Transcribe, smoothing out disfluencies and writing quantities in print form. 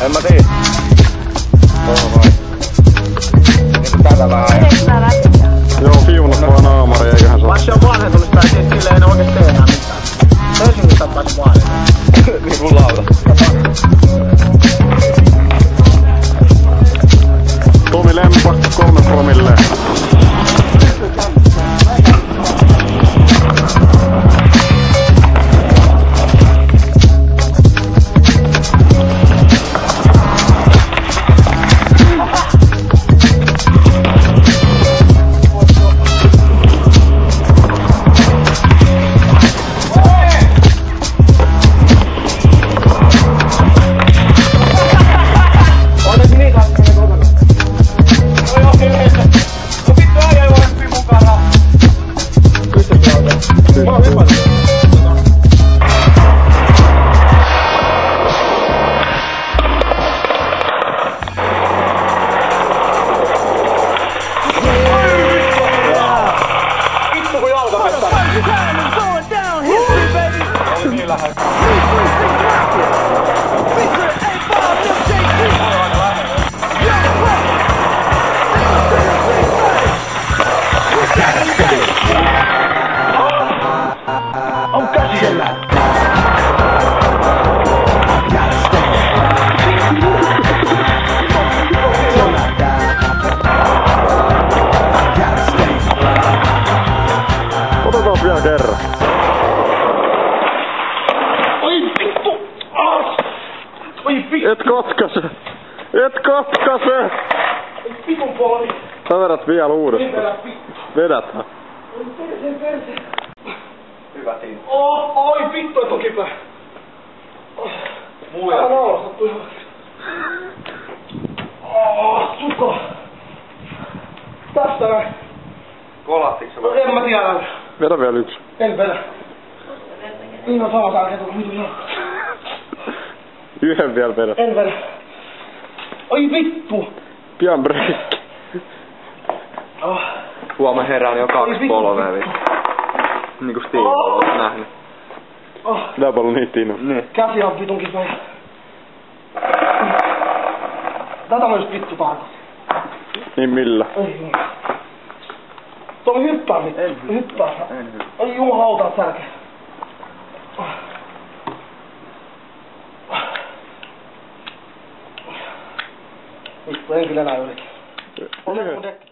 En mä tiedä. Tuohon vai? Niinku tätä vähän. Joo, Fiunat vaan naamari, eiköhän se oo. Vaikka se on vanhentunut tai siis silleen ei oikeesti tee enää mitään. Helsingin tapaisi vanhentunut. Niin mun lauta. Tomi Lempa, 3 promille. Otetaan vielä kerran. Oi vittu! Oi vittu! Et katkaise! Et katkaise! Vitun poli! Sä vedät vielä uudestaan. Vedäthän. Hyvä siinä. Oi vittu, et on kipä! Mulla. Tää naulas sattuu ihan. Suko! Tästä näin. Kolahtiko se vai? En mä tiedä. Vedä vielä yksi. En vedä. Niin on sama tärkeä kuin vittu sanoo. Yhden vielä vedä. En vedä. Oi vittu! Pian breikki. Huomenna herään jo 2 polvea. Niinku Steve olet nähnyt. Tää paljon niitä inno. Niin. Käsi on vitun kipeä. Tätä mä just vittu tarkoitin. Niin millä? Ei jumala. Tomi hyppää nyt. Hyppää. En hyppää. Oi jumalauta on tärkeä. Vittu, en kyllä enää yritä. On se mun dekki.